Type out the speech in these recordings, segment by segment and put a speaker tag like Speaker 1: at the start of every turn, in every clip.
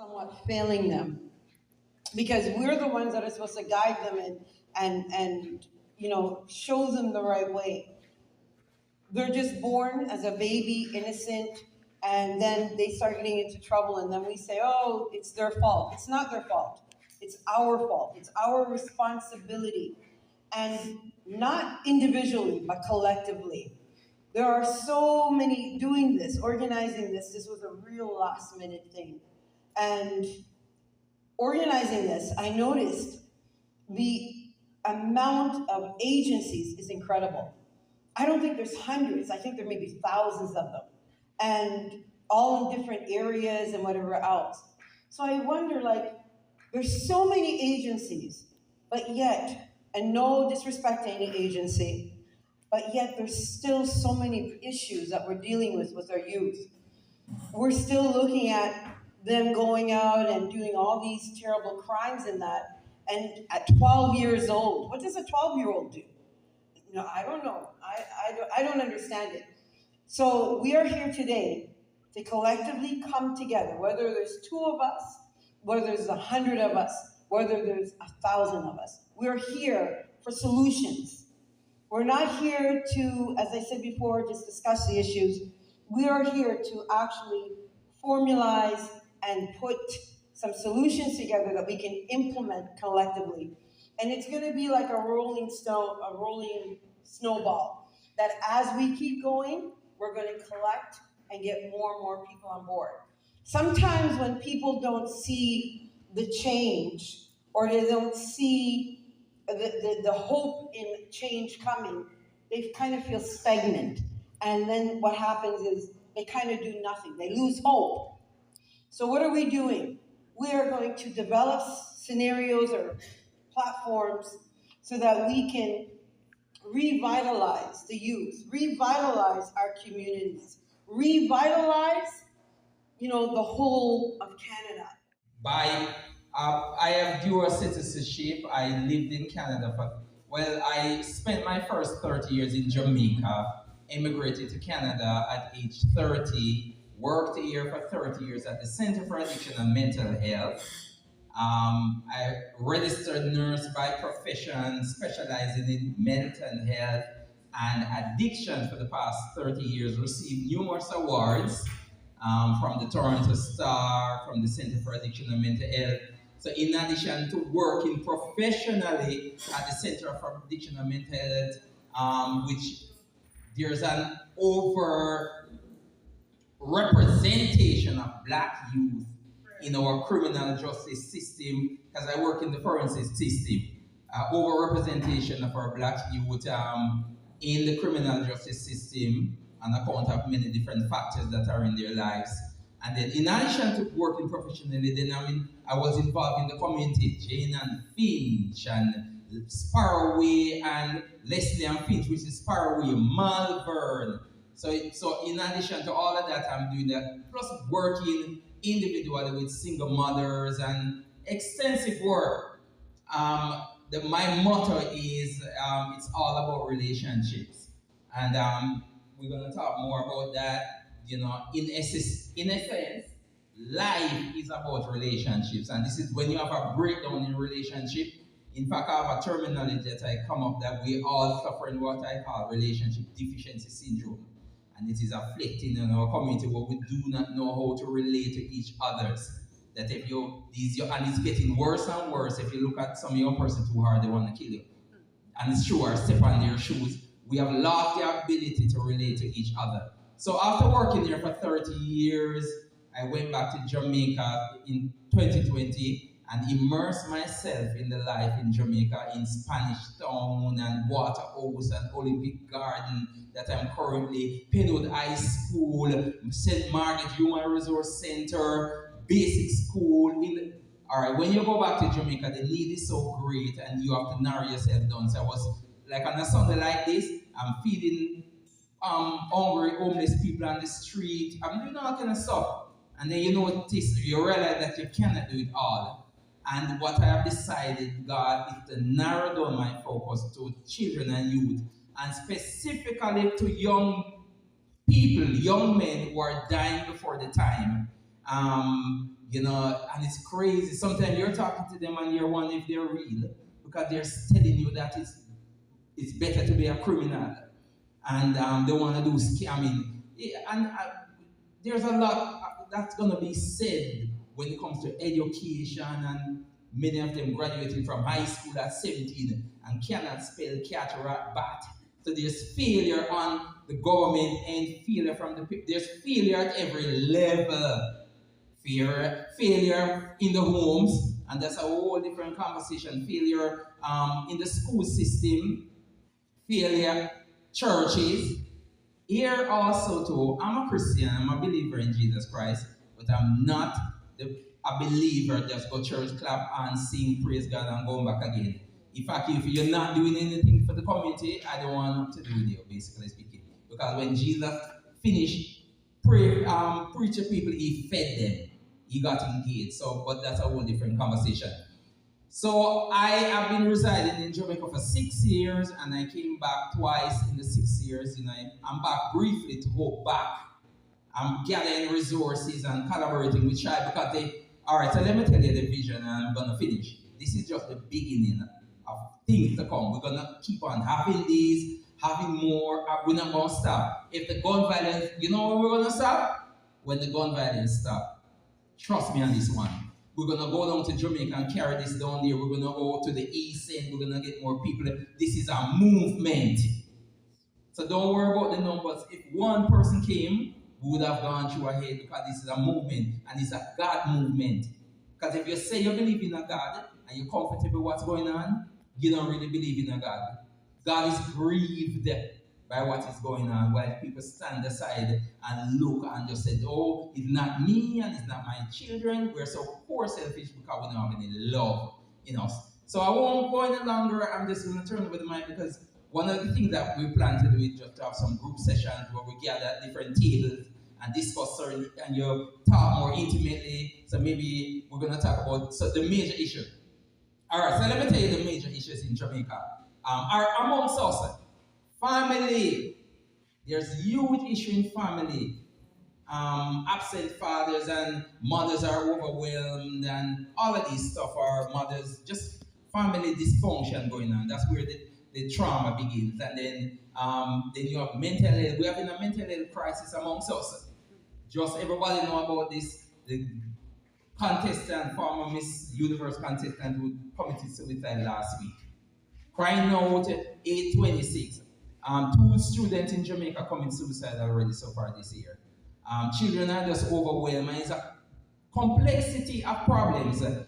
Speaker 1: somewhat failing them because we're the ones that are supposed to guide them and show them the right way. They're just born as a baby, innocent, and then they start getting into trouble, and then we say, oh, it's their fault. It's not their fault. It's our fault. It's our responsibility. And not individually, but collectively. There are so many doing this, organizing this. This was a real last minute thing. And organizing this, I noticed the amount of agencies is incredible. I don't think there's hundreds. I think there may be thousands of them, and all in different areas and whatever else. So I wonder, like, there's so many agencies, but yet, and no disrespect to any agency, but yet there's still so many issues that we're dealing with our youth. We're still looking at them going out and doing all these terrible crimes in that, and at 12 years old, what does a 12-year-old do? No, I don't know. I don't understand it. So we are here today to collectively come together, whether there's 2 of us, whether there's 100 of us, whether there's 1,000 of us. We're here for solutions. We're not here to, as I said before, just discuss the issues. We are here to actually formalize and put some solutions together that we can implement collectively. And it's going to be like a rolling snowball, that as we keep going, we're going to collect and get more and more people on board. Sometimes when people don't see the change, or they don't see the hope in change coming, they kind of feel stagnant. And then what happens is they kind of do nothing. They lose hope. So what are we doing? We are going to develop scenarios or platforms so that we can revitalize the youth, revitalize our communities, revitalize, the whole of Canada.
Speaker 2: I have dual citizenship. I lived in Canada I spent my first 30 years in Jamaica, immigrated to Canada at age 30, worked here for 30 years at the Center for Addiction and Mental Health. I registered nurse by profession, specializing in mental health and addiction for the past 30 years, received numerous awards from the Toronto Star, from the Center for Addiction and Mental Health. So in addition to working professionally at the Center for Addiction and Mental Health, which there's an over representation of Black youth in our criminal justice system, because I work in the forensic system, over-representation of our Black youth in the criminal justice system on account of many different factors that are in their lives. And then in addition to working professionally, then I was involved in the community, Jane and Finch, and Sparrowway, and Leslie and Finch, which is Sparrowway, Malvern. So in addition to all of that, I'm doing that, plus working individually with single mothers and extensive work. My motto is it's all about relationships, and we're going to talk more about that. In essence, life is about relationships, and this is when you have a breakdown in relationship. In fact, I have a terminology that I come up that we all suffer in what I call relationship deficiency syndrome. And it is afflicting in our community where we do not know how to relate to each other. That and it's getting worse and worse. If you look at some young person too hard, they want to kill you. And it's true, or step on their shoes. We have lost the ability to relate to each other. So after working here for 30 years, I went back to Jamaica in 2020 and immersed myself in the life in Jamaica, in Spanish Town and Waterhouse and Olympic Garden, that I'm currently, Penwood High School, St. Margaret Human Resource Center, Basic School. All right, when you go back to Jamaica, the need is so great and you have to narrow yourself down. So I was, like on a Sunday like this, I'm feeding hungry, homeless people on the street. I'm doing all kind of stuff. And then you realize that you cannot do it all. And what I have decided, God, is to narrow down my focus to children and youth, and specifically to young people, young men who are dying before the time. And it's crazy. Sometimes you're talking to them and you're wondering if they're real because they're telling you that it's better to be a criminal and they want to do scamming. There's a lot that's going to be said when it comes to education, and many of them graduating from high school at 17 and cannot spell catch or bat. So there's failure on the government and failure from the people. There's failure at every level. Failure in the homes, and that's a whole different conversation. Failure in the school system, failure churches. Here also too, I'm a Christian, I'm a believer in Jesus Christ, but I'm not a believer just go church, clap and sing, praise God and go back again. In fact, if you're not doing anything for the community, I don't want nothing to do with you, basically speaking. Because when Jesus finished preaching people, he fed them. He got engaged. So, but that's a whole different conversation. So I have been residing in Jamaica for 6 years, and I came back twice in the 6 years. I'm back briefly to go back. I'm gathering resources and collaborating with Tribe because they. All right, so let me tell you the vision, and I'm gonna finish. This is just the beginning of things to come. We're gonna keep on having these, having more. We're not gonna stop. If the gun violence, you know when we're gonna stop? When the gun violence stop. Trust me on this one. We're gonna go down to Jamaica and carry this down there. We're gonna go to the east end. We're gonna get more people. This is a movement. So don't worry about the numbers. If one person came, we would have gone through ahead because this is a movement and it's a God movement. Because if you say you believe in a God and you're comfortable with what's going on, you don't really believe in a God. God is grieved by what is going on, while people stand aside and look and just say, oh, it's not me and it's not my children. We're so poor selfish because we don't have any love in us. So I won't go any longer. I'm just going to turn over the mic because one of the things that we plan to do is just to have some group sessions where we gather at different tables and discuss certain, and you talk more intimately. So maybe we're going to talk about the major issue. All right, so let me tell you the major issues in Jamaica. Are amongst us. Family. There's huge issue in family. Absent fathers and mothers are overwhelmed and all of these stuff are mothers, just family dysfunction going on. That's where the trauma begins. And then you have mental health. We have a mental health crisis amongst us. Just everybody know about this. The contestant, former Miss Universe contestant who committed suicide last week. Crying out 826. Two students in Jamaica commit suicide already so far this year. Children are just overwhelmed. It's a complexity of problems, and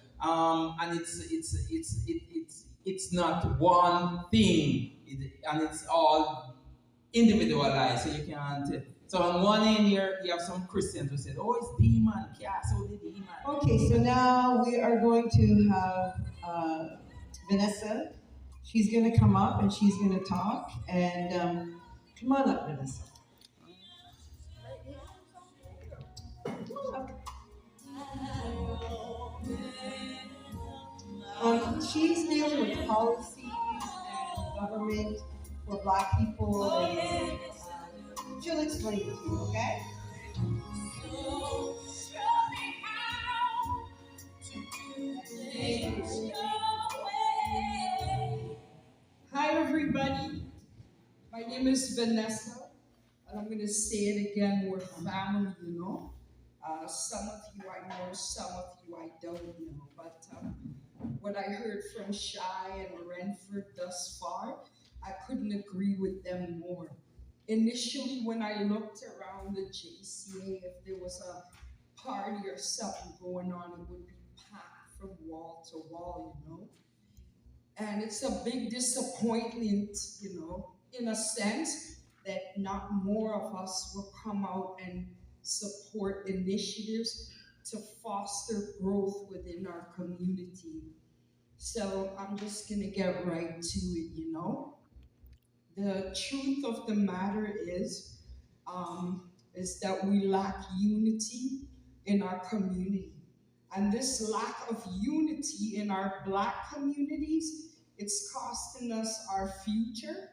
Speaker 2: it's not one thing, and it's all individualized. So you can't. So on one end here, you have some Christians who said, "Oh, it's demon, castle the demon."
Speaker 1: Okay, so now we are going to have Vanessa. She's going to come up and she's going to talk. And come on up, Vanessa. She's dealing with policies and government for Black people, and she'll explain it to you, okay?
Speaker 3: Hi, everybody. My name is Vanessa, and I'm going to say it again. We're family, you know. Some of you I know, some of you I don't know. But what I heard from Shy and Renford thus far, I couldn't agree with them more. Initially, when I looked around the JCA, if there was a party or something going on, it would be packed from wall to wall, you know. And it's a big disappointment, you know, in a sense, that not more of us will come out and support initiatives to foster growth within our community. So I'm just gonna get right to it, you know. The truth of the matter is that we lack unity in our community. And this lack of unity in our Black communities, it's costing us our future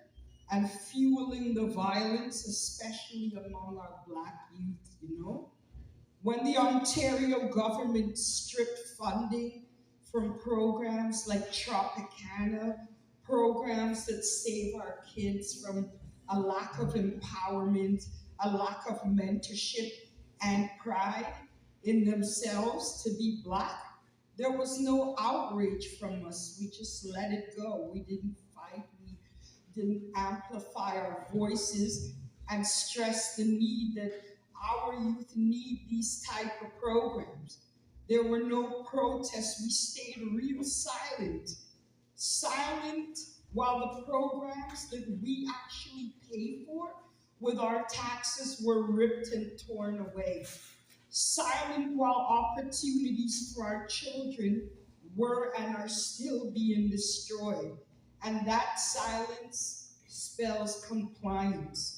Speaker 3: and fueling the violence, especially among our Black youth, you know? When the Ontario government stripped funding from programs like Tropicana, programs that save our kids from a lack of empowerment, a lack of mentorship and pride in themselves to be black, there was no outrage from us. We just let it go. We didn't fight. We didn't amplify our voices and stress the need that our youth need these type of programs. There were no protests. We stayed real silent while the programs that we actually pay for with our taxes were ripped and torn away. Silent while opportunities for our children were and are still being destroyed. And that silence spells compliance.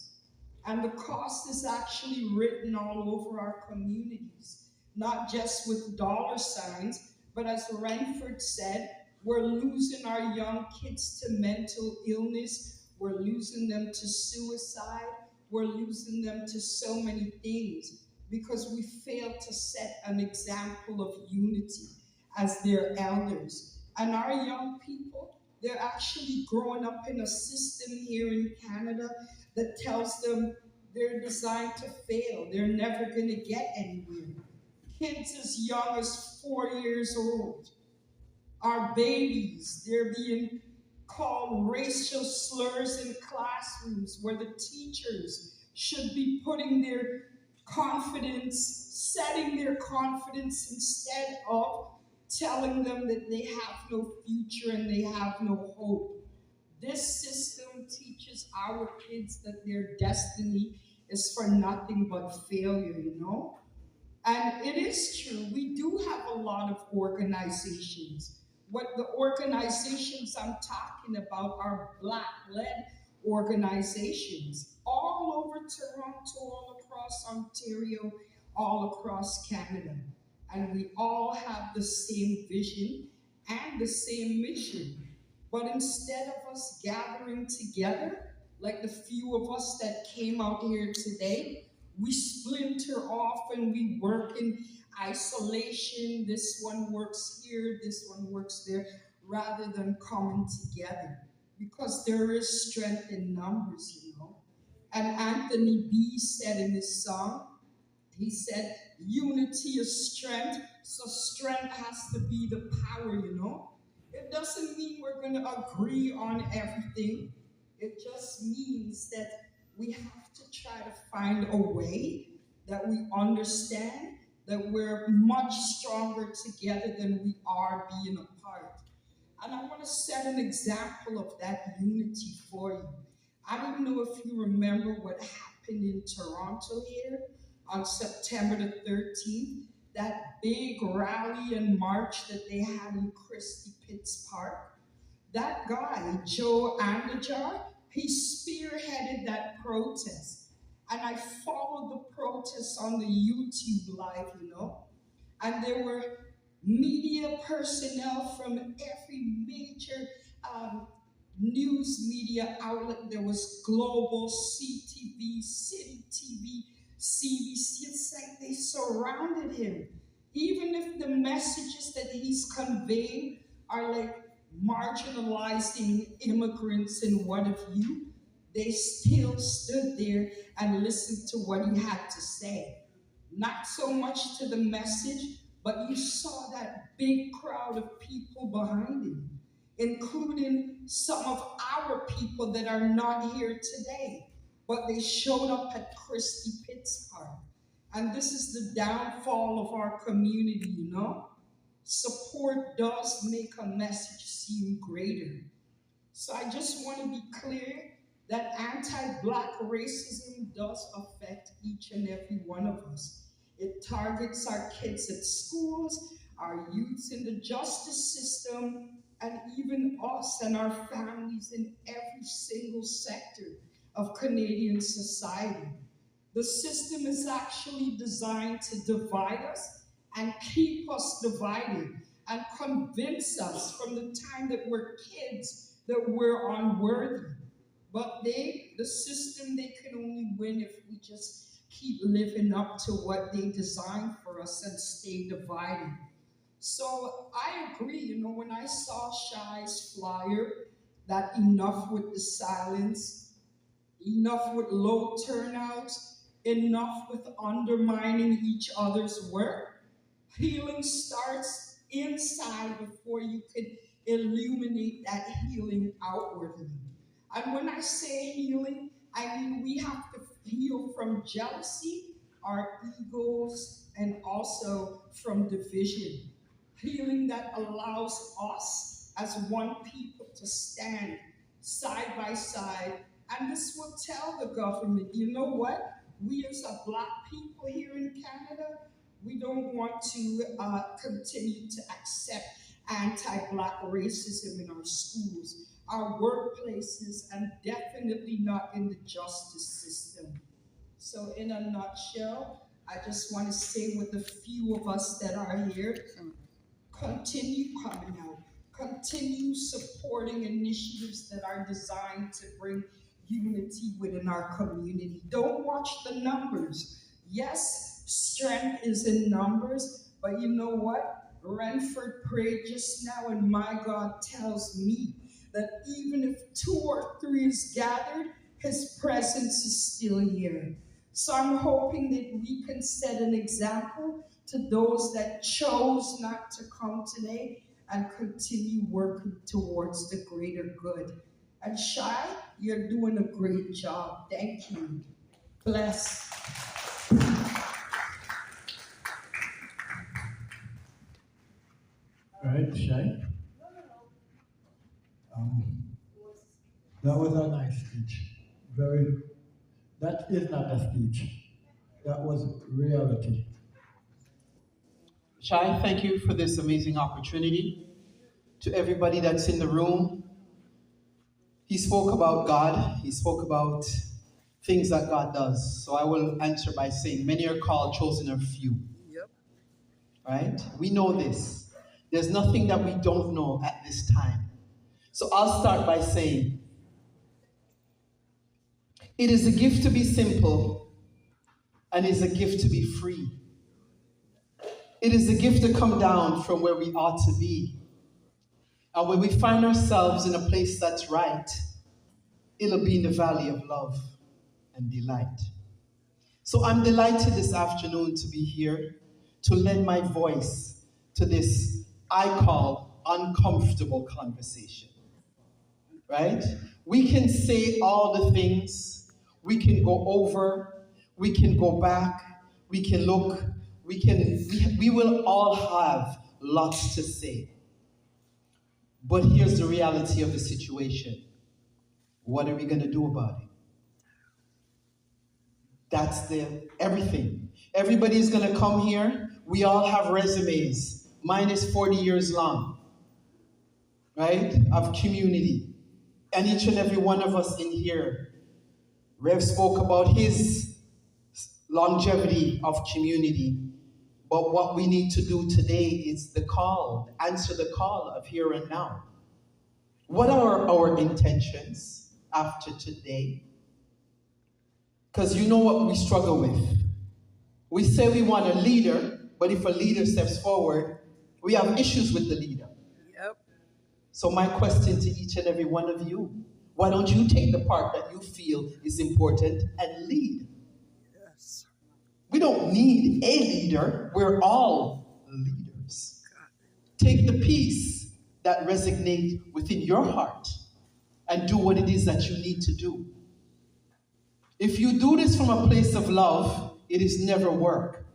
Speaker 3: And the cost is actually written all over our communities, not just with dollar signs, but as Renford said, we're losing our young kids to mental illness, we're losing them to suicide, we're losing them to so many things because we fail to set an example of unity as their elders. And our young people, they're actually growing up in a system here in Canada that tells them they're designed to fail. They're never going to get anywhere. Kids as young as 4 years old are babies. They're being called racial slurs in classrooms where the teachers should be putting their confidence, setting their confidence instead of telling them that they have no future and they have no hope. This system teaches our kids that their destiny is for nothing but failure, you know? And it is true, we do have a lot of organizations. What the organizations I'm talking about are black led organizations all over Toronto, all across Ontario, all across Canada. And we all have the same vision and the same mission. But instead of us gathering together, like the few of us that came out here today, we splinter off and we work in isolation. This one works here, this one works there, rather than coming together. Because there is strength in numbers, you know. And Anthony B said in his song, he said, unity is strength, so strength has to be the power, you know. It doesn't mean we're going to agree on everything. It just means that we have to try to find a way that we understand that we're much stronger together than we are being apart. And I want to set an example of that unity for you. I don't know if you remember what happened in Toronto here on September the 13th, that big rally and march that they had in Christie Pitts Park. That guy, Joe Andajar, he spearheaded that protest. And I followed the protest on the YouTube live, you know. And there were media personnel from every major news media outlet. There was Global, CTV, City TV, CBC. It's like they surrounded him. Even if the messages that he's conveying are like marginalizing immigrants and what have you, they still stood there and listened to what he had to say. Not so much to the message, but you saw that big crowd of people behind him, including some of our people that are not here today, but they showed up at Christie Pitts Park. And this is the downfall of our community, you know? Support does make a message seem greater. So I just want to be clear that anti-black racism does affect each and every one of us. It targets our kids at schools, our youths in the justice system, and even us and our families in every single sector of Canadian society. The system is actually designed to divide us and keep us divided and convince us from the time that we're kids that we're unworthy. But the system, they can only win if we just keep living up to what they designed for us and stay divided. So I agree, when I saw Shy's flyer, that enough with the silence, enough with low turnouts, enough with undermining each other's work. Healing starts inside before you can illuminate that healing outwardly. And when I say healing, I mean we have to heal from jealousy, our egos, and also from division. Healing that allows us as one people to stand side by side. And this will tell the government, you know what? We as a black people here in Canada, we don't want to continue to accept anti-black racism in our schools, our workplaces, and definitely not in the justice system. So in a nutshell, I just want to say with the few of us that are here, continue coming out, continue supporting initiatives that are designed to bring unity within our community. Don't watch the numbers. Yes, strength is in numbers, but you know what? Renford prayed just now, and my God tells me that even if two or three is gathered, his presence is still here. So I'm hoping that we can set an example to those that chose not to come today and continue working towards the greater good. And Shai, you're doing a great job. Thank you. Bless.
Speaker 4: All right, Shai. Um, that was a nice speech. Very. That is not a speech. That was reality.
Speaker 5: Shai, thank you for this amazing opportunity. To everybody that's in the room, he spoke about God, he spoke about things that God does. So I will answer by saying, many are called, chosen are few. Yep. Right? We know this. There's nothing that we don't know at this time. So I'll start by saying, it is a gift to be simple, and it is a gift to be free. It is a gift to come down from where we ought to be. And when we find ourselves in a place that's right, it'll be in the valley of love and delight. So I'm delighted this afternoon to be here to lend my voice to this I call uncomfortable conversation. Right? We can say all the things, we can go over, we can go back, we can look, we will all have lots to say. But here's the reality of the situation. What are we going to do about it? That's everything. Everybody's going to come here. We all have resumes. Mine is 40 years long, right, of community. And each and every one of us in here, Rev spoke about his longevity of community. But what we need to do today is the call, answer the call of here and now. What are our intentions after today? Because you know what we struggle with. We say we want a leader, but if a leader steps forward, we have issues with the leader. Yep. So my question to each and every one of you, why don't you take the part that you feel is important and lead? Yes. We don't need a leader. We're all leaders. Take the piece that resonates within your heart and do what it is that you need to do. If you do this from a place of love, it is never work.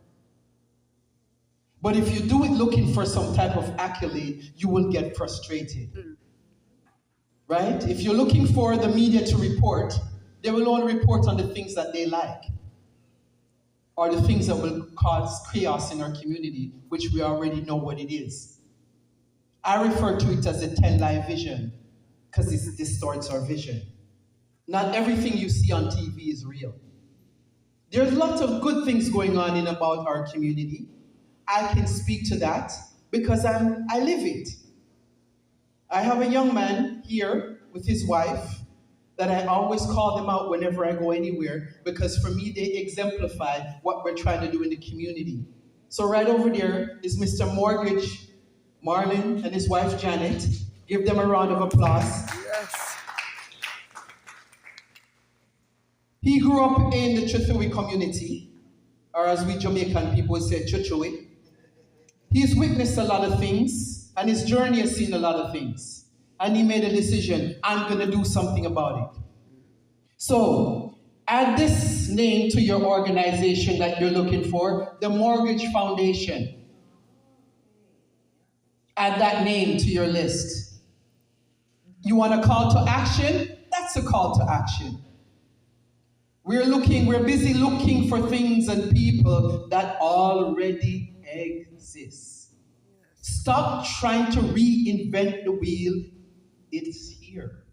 Speaker 5: But if you do it looking for some type of accolade, you will get frustrated. Right? If you're looking for the media to report, they will only report on the things that they like, or the things that will cause chaos in our community, which we already know what it is. I refer to it as a 10-lie vision, because it distorts our vision. Not everything you see on TV is real. There's lots of good things going on in about our community. I can speak to that because I live it. I have a young man here with his wife that I always call them out whenever I go anywhere because for me they exemplify what we're trying to do in the community. So right over there is Mr. Mortgage Marlin and his wife Janet. Give them a round of applause. He grew up in the Chuthui community, or as we Jamaican people say, Chuthui. He's witnessed a lot of things, and his journey has seen a lot of things. And he made a decision, I'm going to do something about it. So, add this name to your organization that you're looking for, the Mortgage Foundation. Add that name to your list. You want a call to action? That's a call to action. We're busy looking for things and people that already exist. Stop trying to reinvent the wheel. It's here.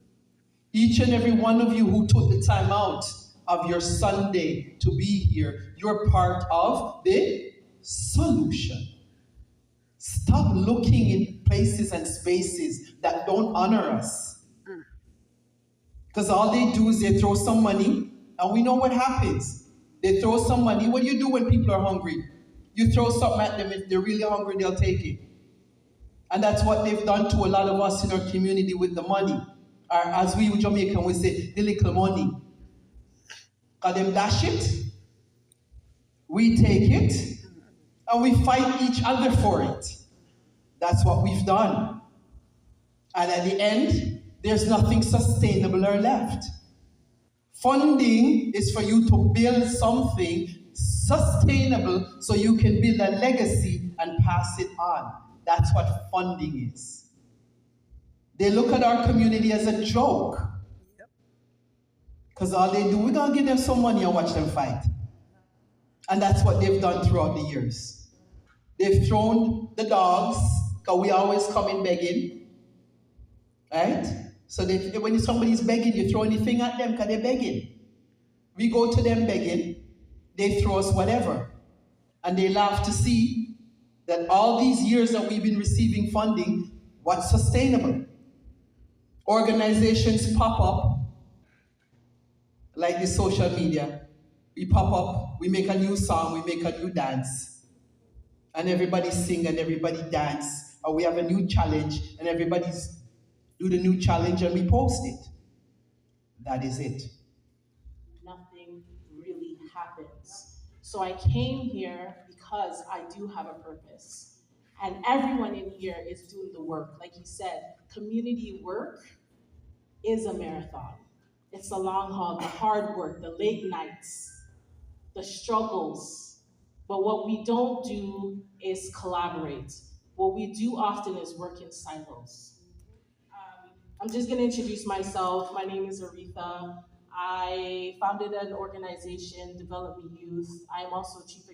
Speaker 5: Each and every one of you who took the time out of your Sunday to be here, you're part of the solution. Stop looking in places and spaces that don't honor us. Because all they do is they throw some money, and we know what happens. They throw some money. What do you do when people are hungry? You throw something at them. If they're really hungry, they'll take it. And that's what they've done to a lot of us in our community with the money. Or as we Jamaican would say, the little money. Because them dash it, we take it, and we fight each other for it. That's what we've done. And at the end, there's nothing sustainable or left. Funding is for you to build something sustainable so you can build a legacy and pass it on. That's what funding is. They look at our community as a joke. Because all they do, we're going to give them some money and watch them fight. And that's what they've done throughout the years. They've thrown the dogs, because we always come in begging. Right? So when somebody's begging, you throw anything at them because they're begging. We go to them begging, they throw us whatever. And they laugh to see that all these years that we've been receiving funding, what's sustainable? Organizations pop up, like the social media. We pop up, we make a new song, we make a new dance. And everybody sing and everybody dance. Or we have a new challenge and everybody's do the new challenge and we post it. That is it.
Speaker 6: Nothing really happens. So I came here because I do have a purpose. And everyone in here is doing the work. Like you said, community work is a marathon. It's the long haul, the hard work, the late nights, the struggles. But what we don't do is collaborate. What we do often is work in silos. I'm just going to introduce myself. My name is Aretha. I founded an organization, Develop Me Youth. I am also Chief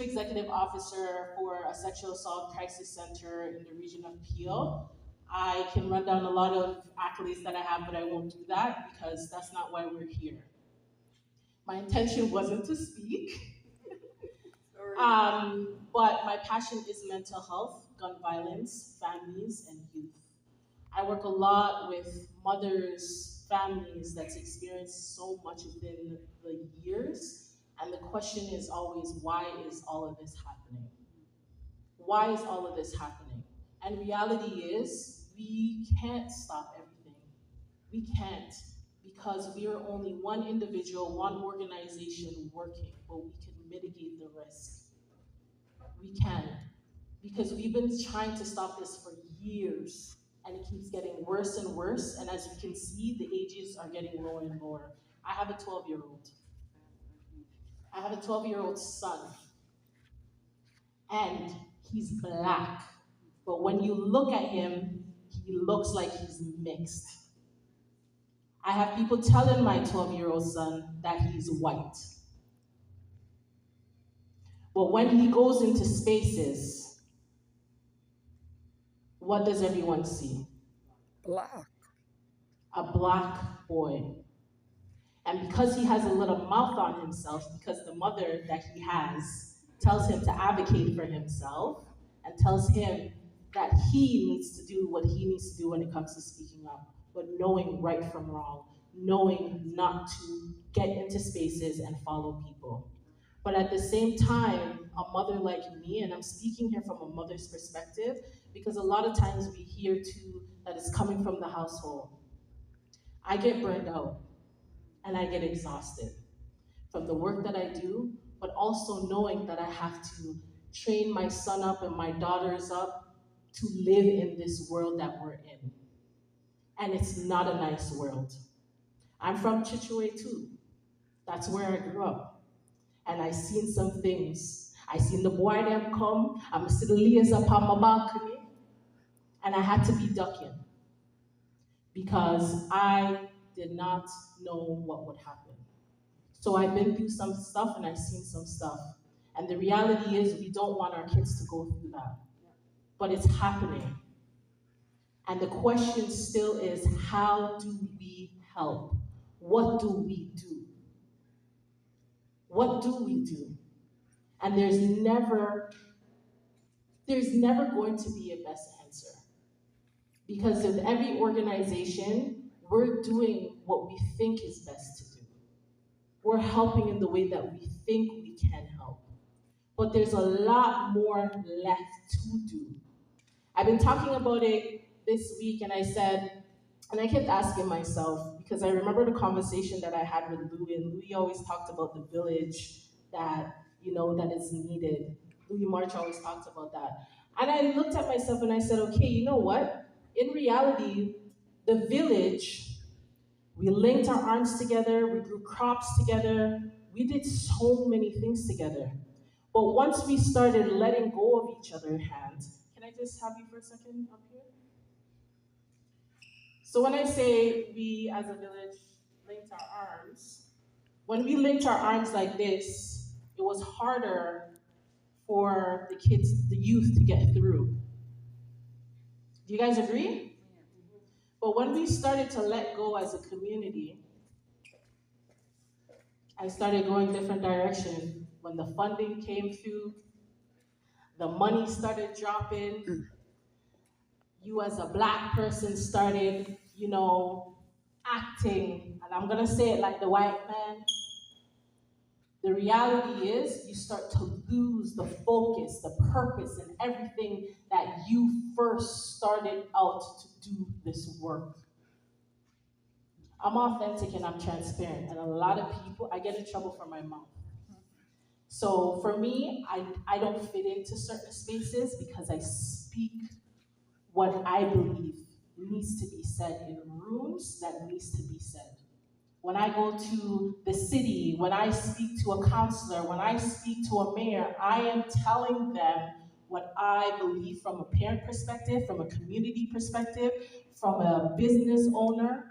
Speaker 6: Executive Officer for a sexual assault crisis center in the region of Peel. I can run down a lot of accolades that I have, but I won't do that because that's not why we're here. My intention wasn't to speak, but my passion is mental health, gun violence, families, and youth. I work a lot with mothers, families that's experienced so much within the years, and the question is always, why is all of this happening? Why is all of this happening? And reality is, we can't stop everything. We can't, because we are only one individual, one organization working, but we can mitigate the risk. We can, because we've been trying to stop this for years, and it keeps getting worse and worse, and as you can see, the ages are getting lower and lower. I have a 12-year-old. I have a 12-year-old son, and he's black, but when you look at him, he looks like he's mixed. I have people telling my 12-year-old son that he's white. But when he goes into spaces, what does everyone see?
Speaker 7: Black.
Speaker 6: A black boy. And because he has a little mouth on himself, because the mother that he has tells him to advocate for himself and tells him that he needs to do what he needs to do when it comes to speaking up, but knowing right from wrong, knowing not to get into spaces and follow people. But at the same time, a mother like me, and I'm speaking here from a mother's perspective, because a lot of times we hear too that it's coming from the household. I get burned out and I get exhausted from the work that I do, but also knowing that I have to train my son up and my daughters up to live in this world that we're in. And it's not a nice world. I'm from Chichue too. That's where I grew up. And I seen some things. I seen the boy them come, I'm still lays up on my balcony, and I had to be ducking because I did not know what would happen. So I've been through some stuff and I've seen some stuff. And the reality is we don't want our kids to go through that. But it's happening. And the question still is, how do we help? What do we do? What do we do? And there's never going to be a best answer. Because with every organization, we're doing what we think is best to do. We're helping in the way that we think we can help. But there's a lot more left to do. I've been talking about it this week, and I kept asking myself, because I remember the conversation that I had with Louis, and Louis always talked about the village that is needed. Louis March always talked about that. And I looked at myself and I said, okay, you know what? In reality, the village, we linked our arms together, we grew crops together, we did so many things together. But once we started letting go of each other's hands, can I just have you for a second up here? So when I say we as a village linked our arms, when we linked our arms like this, it was harder for the kids, the youth to get through. Do you guys agree? But when we started to let go as a community, I started going different direction. When the funding came through, the money started dropping. You as a black person started, acting, and I'm gonna say it like the white man. The reality is you start to lose the focus, the purpose, and everything that you first started out to do this work. I'm authentic and I'm transparent, and a lot of people, I get in trouble for my mouth. So for me, I don't fit into certain spaces because I speak what I believe needs to be said in rooms that needs to be said. When I go to the city, when I speak to a counselor, when I speak to a mayor, I am telling them what I believe from a parent perspective, from a community perspective, from a business owner,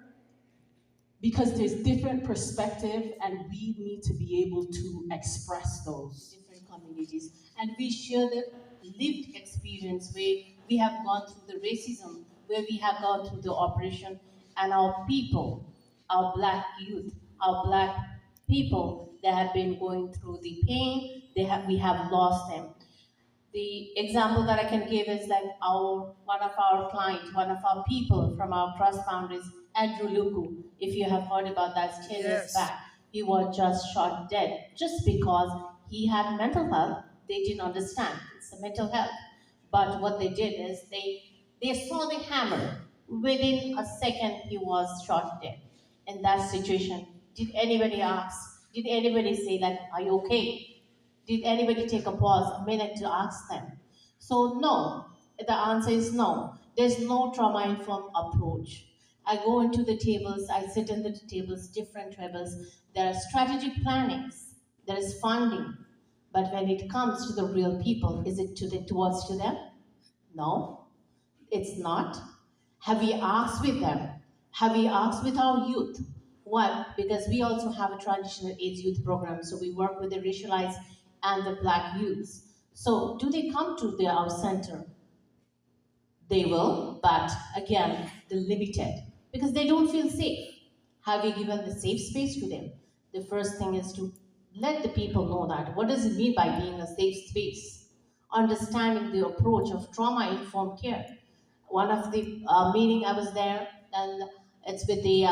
Speaker 6: because there's different perspective and we need to be able to express those.
Speaker 7: Different communities. And we share the lived experience where we have gone through the racism, where we have gone through the oppression, and our people, our black youth, our black people that have been going through the pain, we have lost them. The example that I can give is like one of our clients, one of our people from our trust boundaries, Andrew Luku. If you have heard about that 10 years back, he was just shot dead just because he had mental health. They didn't understand it's a mental health. But what they did is they saw the hammer. Within a second, he was shot dead. In that situation, did anybody ask? Did anybody say that, are you okay? Did anybody take a pause, a minute to ask them? So no, the answer is no. There's no trauma-informed approach. I go into the tables, I sit in the tables, different tables. There are strategic plannings, there is funding. But when it comes to the real people, is it towards to them? No, it's not. Have we asked with them? Have we asked with our youth? Why? Because we also have a traditional AIDS youth program, so we work with the racialized and the black youths. So do they come to our center? They will, but again, they're limited because they don't feel safe. Have we given the safe space to them? The first thing is to let the people know that. What does it mean by being a safe space? Understanding the approach of trauma-informed care. One of the meeting I was there, and it's with the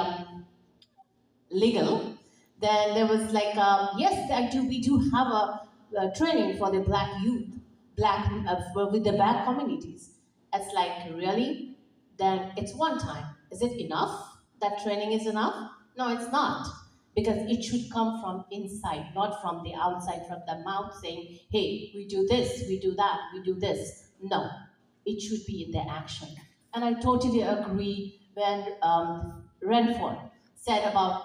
Speaker 7: legal, then there was like, yes, we do have a training for the black youth, with the black communities. It's like, really? Then it's one time. Is it enough? That training is enough? No, it's not. Because it should come from inside, not from the outside, from the mouth saying, hey, we do this, we do that, we do this. No, it should be in the action. And I totally agree when Renford said about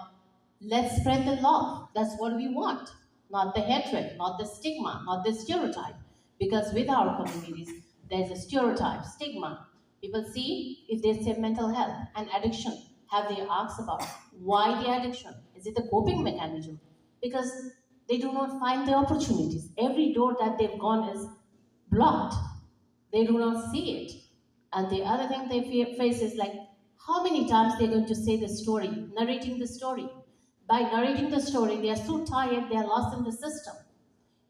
Speaker 7: let's spread the love. That's what we want, not the hatred, not the stigma, not the stereotype. Because with our communities, there's a stereotype, stigma. People see if they say mental health and addiction, have they asked about why the addiction? Is it a coping mechanism? Because they do not find the opportunities. Every door that they've gone is blocked. They do not see it. And the other thing they face is like, how many times they're going to say the story, narrating the story. By narrating the story, they are so tired, they are lost in the system.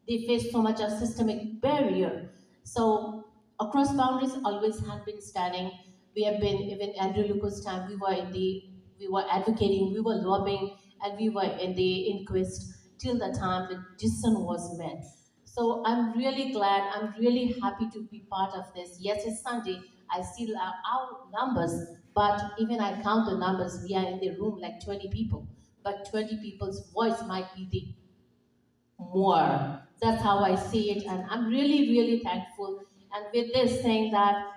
Speaker 7: They face so much of systemic barrier. So across boundaries always have been standing. We have been, even Andrew Lucas' time, we were advocating, we were lobbying, and we were in the inquest till the time the decision was made. So I'm really glad, I'm really happy to be part of this. Yes, it's Sunday, I still our numbers, but even I count the numbers, we are in the room like 20 people, but 20 people's voice might be the more. That's how I see it, and I'm really, really thankful. And with this saying that,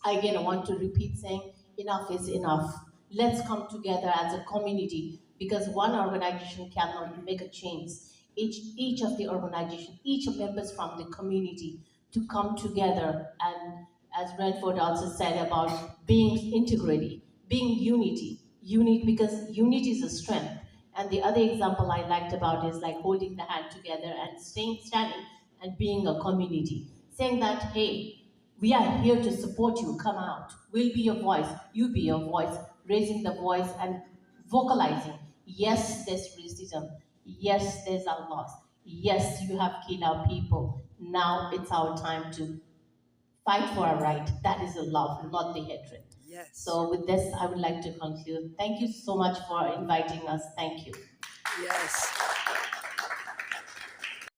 Speaker 7: again, I want to repeat saying enough is enough. Let's come together as a community because one organization cannot make a change. Each of the organization, each of members from the community to come together and as Renford also said about being integrity, being unity because unity is a strength. And the other example I liked about is like holding the hand together and standing and being a community, saying that, hey, we are here to support you. Come out. We'll be your voice. You be your voice. Raising the voice and vocalizing. Yes, there's racism. Yes, there's a loss. Yes, you have killed our people. Now it's our time to fight for our right. That is the love, not the hatred.
Speaker 8: Yes.
Speaker 7: So with this, I would like to conclude. Thank you so much for inviting us. Thank you.
Speaker 8: Yes.